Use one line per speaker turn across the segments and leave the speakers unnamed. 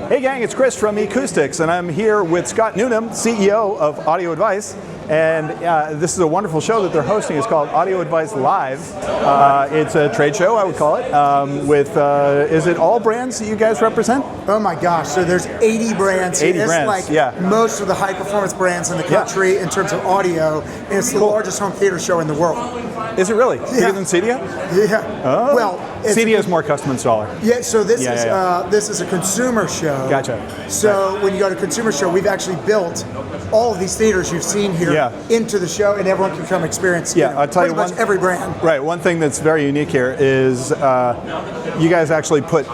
Hey gang, it's Chris from eCoustics, and I'm here with Scott Newnam, CEO of Audio Advice. And this is a wonderful show that they're hosting. It's called Audio Advice Live. It's a trade show, I would call it, with, is it all brands that you guys represent?
Oh my gosh, so there's 80 brands.
80
it's
brands,
like
yeah.
most of the high performance brands in the country in terms of audio. And it's the largest home theater show in the world.
Is it really? Bigger than Cedia?
Yeah.
Oh.
Well,
Cedia is more custom installer.
Yeah, so this this is a consumer show.
Gotcha.
So when you go to a consumer show, we've actually built all of these theaters you've seen here into the show, and everyone can come experience.
I'll tell you
pretty much every brand.
Right. One thing that's very unique here is you guys actually put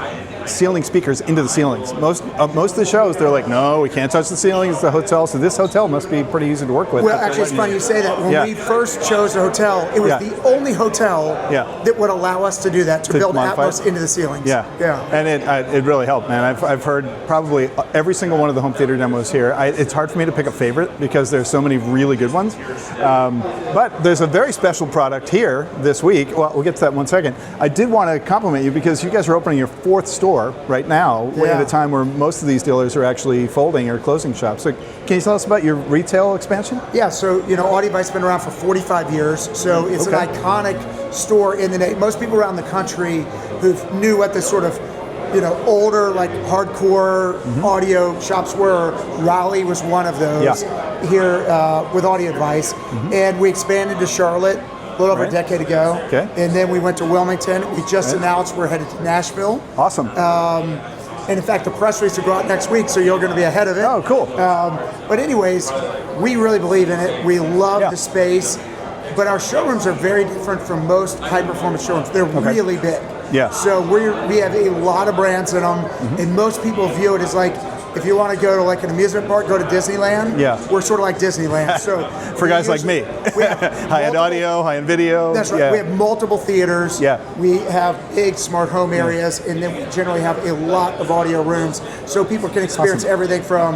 ceiling speakers into the ceilings. Most of the shows, they're like, no, we can't touch the ceilings. It's the hotel. So this hotel must be pretty easy to work with.
Well, actually, it's funny you say that. When we first chose the hotel, it was the only hotel that would allow us to do that, to build Atmos into the ceilings.
Yeah. And it really helped, man. I've heard probably every single one of the home theater demos here. It's hard for me to pick a favorite because there's so many really good ones. But there's a very special product here this week. Well, we'll get to that in 1 second. I did want to compliment you because you guys are opening your 4th store right now, at a time where most of these dealers are actually folding or closing shops. So can you tell us about your retail expansion?
Yeah, so Audio Advice has been around for 45 years, so it's an iconic store in the name. Most people around the country who knew what the sort of older, like hardcore audio shops were. Raleigh was one of those here with Audio Advice, and we expanded to Charlotte a little over a decade ago. And then we went to Wilmington. We just announced we're headed to Nashville.
Awesome.
And in fact, the press release will go out next week, so you're going to be ahead of it.
Oh, cool.
But anyways, we really believe in it. We love the space. But our showrooms are very different from most high-performance showrooms. They're really big.
Yeah.
So we have a lot of brands in them, and most people view it as like, if you want to go to like an amusement park, go to Disneyland. We're sort of like Disneyland. So
for guys like me, high-end audio, high-end video.
That's right. We have multiple theaters. We have big smart home areas, and then we generally have a lot of audio rooms, so people can experience everything from,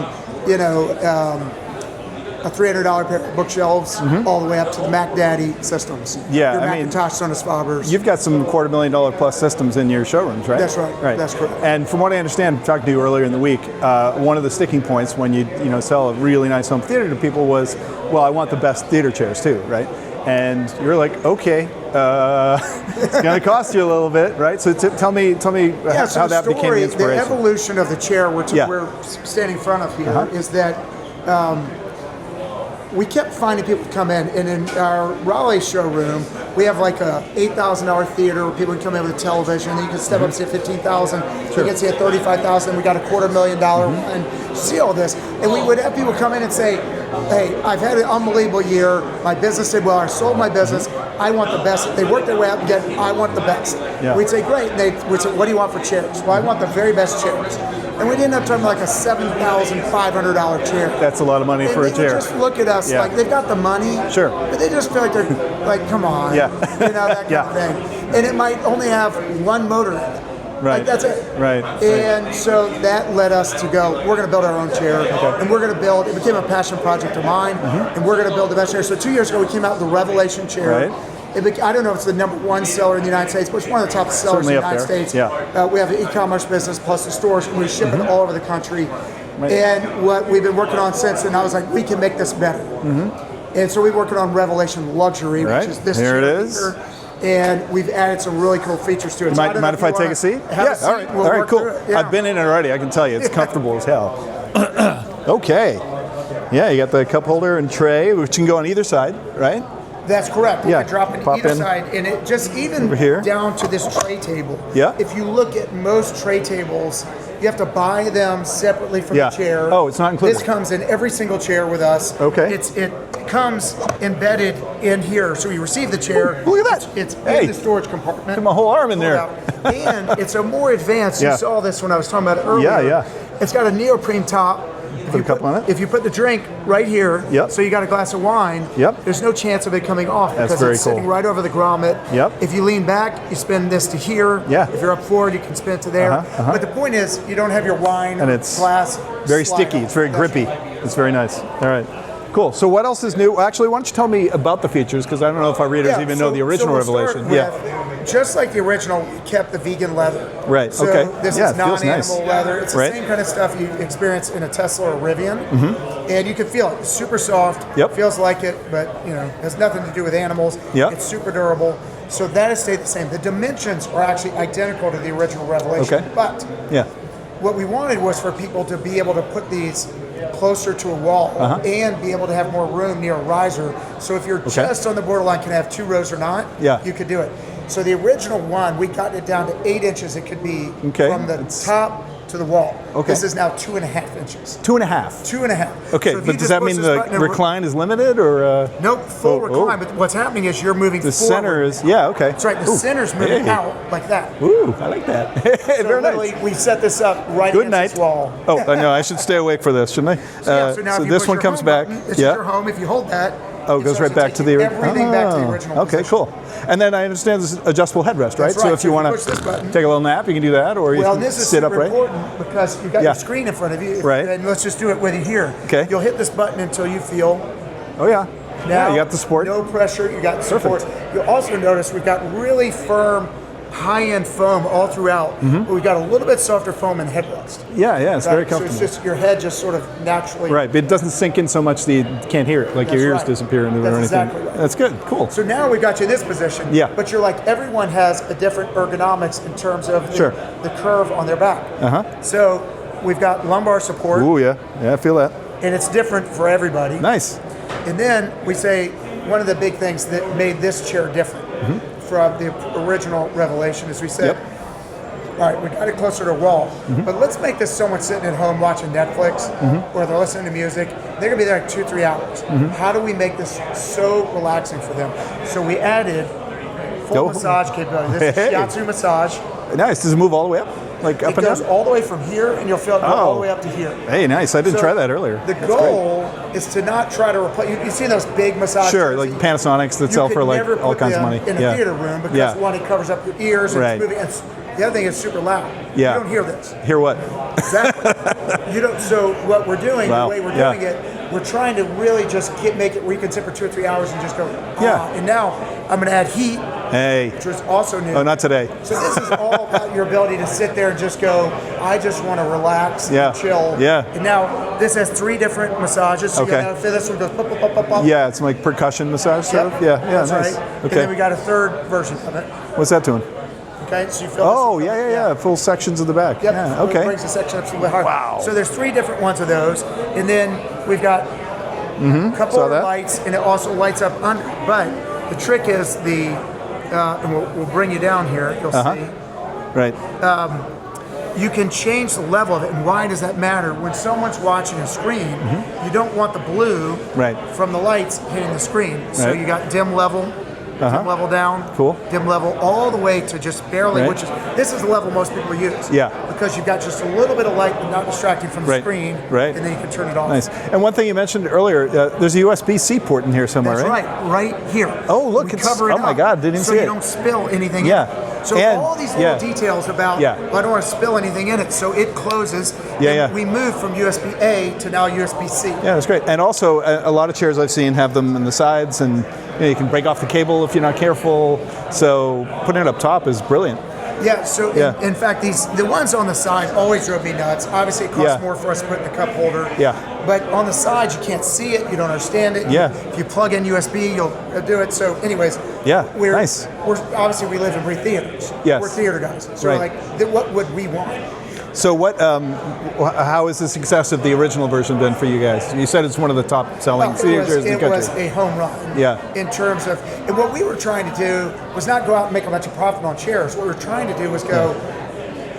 a $300 pair of bookshelves all the way up to the Mac Daddy systems. Your Macintosh, Sonos Fabers.
You've got some $250,000 plus systems in your showrooms, right?
That's right. That's correct.
And from what I understand, talking to you earlier in the week, one of the sticking points when you sell a really nice home theater to people was, well, I want the best theater chairs too, right? And you're like, okay, it's going to cost you a little bit, right? So tell me how that became the inspiration.
The evolution of the chair we're standing in front of here is that we kept finding people to come in, and in our Raleigh showroom, we have like a $8,000 theater where people can come in with a television, and you can step up to see a $15,000, you can see a $35,000, we got a $250,000 and see all this. And we would have people come in and say, hey, I've had an unbelievable year, my business did well, I sold my business, I want the best. They work their way up and get, I want the best. We'd say, great, and we'd say, what do you want for chairs? Well, I want the very best chairs. And we'd end up talking like a $7,500 chair.
That's a lot of money for a chair.
They would just look at us like they've got the money, but they just feel like they're like, come on, that kind of thing. And it might only have one motor in it.
Right.
Like, that's it.
Right.
And so that led us to go, we're going to build our own chair. And we're going to build, it became a passion project of mine, and we're going to build the best chair. So 2 years ago, we came out with the Revelation chair. I don't know if it's the #1 seller in the United States, but it's one of the top sellers in the United States. We have an e-commerce business plus the stores, and we ship it all over the country. And what we've been working on since then, I was like, we can make this better. And so we're working on Revelation Luxury, which is this chair. Here it is. And we've added some really cool features to it.
Mind if I take a seat? All right. All right, cool. I've been in it already, I can tell you. It's comfortable as hell. Okay. Yeah, you got the cup holder and tray, which can go on either side, right?
That's correct. You can drop it either side, and it just even down to this tray table. If you look at most tray tables, you have to buy them separately from the chair.
Oh, it's not included.
This comes in every single chair with us.
Okay.
It comes embedded in here, so you receive the chair.
Ooh, look at that.
It's in the storage compartment.
Get my whole arm in there.
And it's a more advanced. You saw this when I was talking about it earlier. It's got a neoprene top.
Put a cup on it.
If you put the drink right here, so you got a glass of wine, there's no chance of it coming off because it's sitting right over the grommet. If you lean back, you spin this to here. If you're up forward, you can spin it to there. But the point is, you don't have your wine
and it's
glass
very sticky. It's very grippy. It's very nice. All right. Cool. So what else is new? Well, actually, why don't you tell me about the features, because I don't know if our readers even know the original
we'll start
Revelation.
with, just like the original, we kept the vegan leather.
Right.
So
okay.
this
yeah,
is non-animal
nice.
leather. It's the
right.
same kind of stuff you experience in a Tesla or Rivian, and you can feel it. It's super soft.
Yep.
Feels like it, but has nothing to do with animals.
Yep.
It's super durable. So that has stayed the same. The dimensions are actually identical to the original Revelation.
Okay.
But
Yeah.
what we wanted was for people to be able to put these closer to a wall and be able to have more room near a riser. So if you're just on the borderline, can have 2 rows or not, you could do it. So the original one, we got it down to 8 inches. It could be from the top to the wall.
Okay.
This is now 2.5 inches.
2.5.
2.5.
Okay,
So if
but
you
does
just
that
push
mean
this
the
button and
recline is limited, or?
Nope, full recline. But what's happening is you're moving
The
forward.
center is okay.
That's right. The center's moving out like that.
Ooh, I like that.
So
Very
literally,
nice.
we set this up right
Good
against
night.
this wall.
Oh, no, I should stay awake for this, shouldn't I?
So now if you
this
push
one
your
comes
home
back.
button, this is your home. If you hold that,
Oh, it goes right back to the original.
Everything back to the original.
Okay,
position.
cool. And then I understand this is adjustable headrest, right?
That's
So
right.
if you want
push this
to
button,
take a little nap, you can do that, or you
well,
can
this is
sit
super
upright.
important because you've got your screen in front of you.
Right.
And let's just do it with you here.
Okay.
You'll hit this button until you feel.
Oh yeah.
Now,
you got the support.
No pressure. You got support.
Perfect.
You'll also notice we've got really firm, high-end foam all throughout. But we've got a little bit softer foam in the headrest.
Yeah, it's very comfortable.
So it's just your head just sort of naturally.
Right, but it doesn't sink in so much that you can't hear it, like your ears disappear into it or anything.
Exactly right.
That's good. Cool.
So now we got you in this position.
Yeah.
But you're like, everyone has a different ergonomics in terms of the curve on their back. So we've got lumbar support.
Ooh, yeah, I feel that.
And it's different for everybody.
Nice.
And then we say one of the big things that made this chair different from the original Revelation is we said, all right, we got it closer to a wall, but let's make this someone sitting at home watching Netflix or they're listening to music. They're gonna be there like 2-3 hours. How do we make this so relaxing for them? So we added full massage capability. This is shiatsu massage.
Nice. Does it move all the way up? Like up
It
and
goes
down?
all the way from here, and you'll feel it go all the way up to here.
Hey, nice. I didn't try that earlier.
The goal is to not try to replace. You've seen those big massage.
Sure, like Panasonics that sell for like all kinds of money.
In a theater room because one, it covers up your ears and it's moving. And the other thing is super loud.
Yeah.
You don't hear this.
Hear what?
Exactly. You don't. So what we're doing, the way we're doing it, we're trying to really just make it where you can sit for 2 or 3 hours and just go. And now I'm going to add heat.
Hey.
Which was also new.
Oh, not today.
So this is all about your ability to sit there and just go, I just want to relax and chill.
Yeah.
And now this has 3 different massages. So you got this one goes pop, pop, pop, pop, pop.
Yeah, it's like percussion massage sort of. Yeah,
That's
nice.
right.
Okay.
And then we got a third version of it.
What's that doing?
Okay, so you feel
Oh, yeah. Full sections of the back.
Yep.
Yeah,
It
okay.
brings the section up a little bit higher.
Wow.
So there's 3 different ones of those. And then we've got a couple of lights, and it also lights up under. But the trick is and we'll bring you down here, you'll see.
Right.
You can change the level of it. And why does that matter? When someone's watching a screen, you don't want the blue from the lights hitting the screen. So you got dim level, dim level down, dim level all the way to just barely, which is, this is the level most people use.
Yeah.
Because you've got just a little bit of light but not distracting from the screen.
Right.
And then you can turn it off.
Nice. And one thing you mentioned earlier, there's a USB-C port in here somewhere,
That's
right?
Right here.
Oh, look,
we cover it
oh my
up
God, didn't even
so
see
you
it.
don't spill anything in it. So
and,
all these little details about, well, I don't want to spill anything in it, so it closes. And we moved from USB-A to now USB-C.
Yeah, that's great. And also, a lot of chairs I've seen have them in the sides, and you can break off the cable if you're not careful. So putting it up top is brilliant.
Yeah, so in fact, the ones on the side always drove me nuts. Obviously, it costs more for us to put in the cup holder. But on the sides, you can't see it, you don't understand it. If you plug in USB, you'll do it. So anyways, we're obviously we live and breathe theaters. We're theater guys. So we're like, what would we want?
So how has the success of the original version been for you guys? You said it's one of the top selling theater chairs in the country.
It was a home run. In terms of, and what we were trying to do was not go out and make a bunch of profit on chairs. What we were trying to do was go,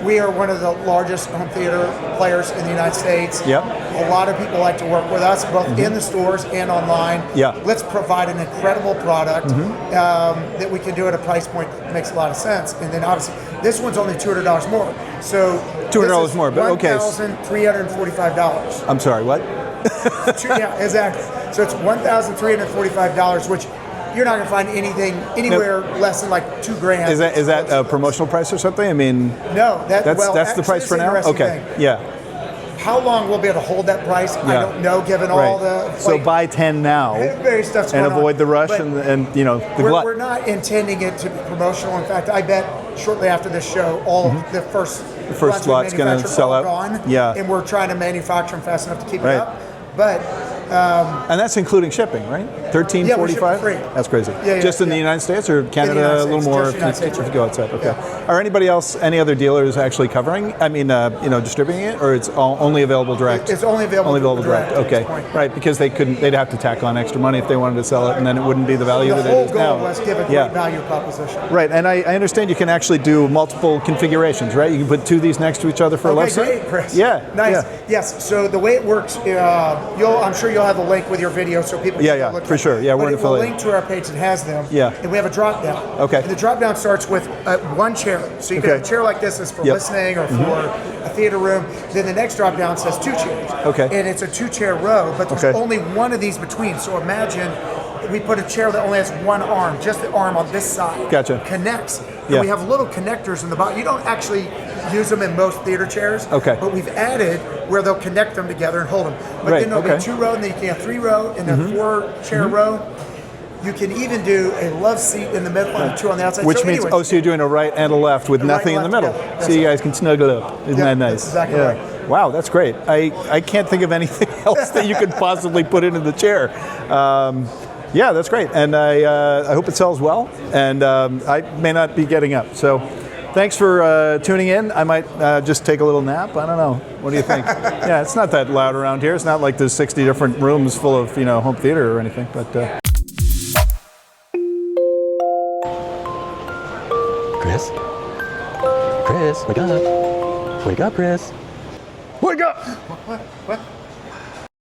we are one of the largest home theater players in the United States. A lot of people like to work with us, both in the stores and online. Let's provide an incredible product that we can do at a price point that makes a lot of sense. And then obviously, this one's only $200 more. So
$200 more, but okay.
$1,345.
I'm sorry, what?
Yeah, exactly. So it's $1,345, which you're not going to find anything anywhere less than like $2,000.
Is that a promotional price or something? I mean,
no.
That's the price for now. Okay.
Thing. How long we'll be able to hold that price, I don't know, given all the
so buy 10 now
various stuff's
and
going on.
avoid the rush
But
and the glut.
we're not intending it to be promotional. In fact, I bet shortly after this show, all the first
lot's going to sell out.
Gone,
yeah,
and we're trying to manufacture them fast enough to keep it up. But
and that's including shipping, right? $13.45.
Free.
That's crazy.
Yeah,
just in the United States or Canada, a little more if you go outside. Okay. Are anybody else, any other dealers actually covering? I mean, distributing it, or it's only available direct?
It's only available direct.
Okay, right, because they'd have to tack on extra money if they wanted to sell it, and then it wouldn't be the value that it is now.
The whole goal was give a great value proposition.
Right, and I understand you can actually do multiple configurations, right? You can put two of these next to each other for a love seat.
Great, Chris.
Yeah,
nice.
Yeah.
Yes. So the way it works, I'm sure you'll have the link with your video so people can look
for sure. Yeah, we're going to fill it.
Link to our page that has them.
Yeah.
And we have a drop down.
Okay.
And the drop down starts with one chair. So you can have a chair like this is for listening or for a theater room. Then the next drop down says 2 chairs.
Okay.
And it's a 2-chair row, but there's only one of these between. So imagine we put a chair that only has one arm, just the arm on this side.
Gotcha.
Connects. And we have little connectors in the bottom. You don't actually use them in most theater chairs.
Okay.
But we've added where they'll connect them together and hold them. But then there'll be 2-row, and then you can have 3-row, and then 4-chair row. You can even do a love seat in the middle and 2 on the outside.
Which means, so you're doing a right and a left with nothing in the middle. So you guys can snuggle up. Isn't that nice?
That's exactly right.
Wow, that's great. I can't think of anything else that you could possibly put into the chair. Yeah, that's great. And I hope it sells well. And I may not be getting up. So thanks for tuning in. I might just take a little nap. I don't know. What do you think? Yeah, it's not that loud around here. It's not like there's 60 different rooms full of home theater or anything. But
Chris, wake up. Wake up, Chris.
wake up!
What?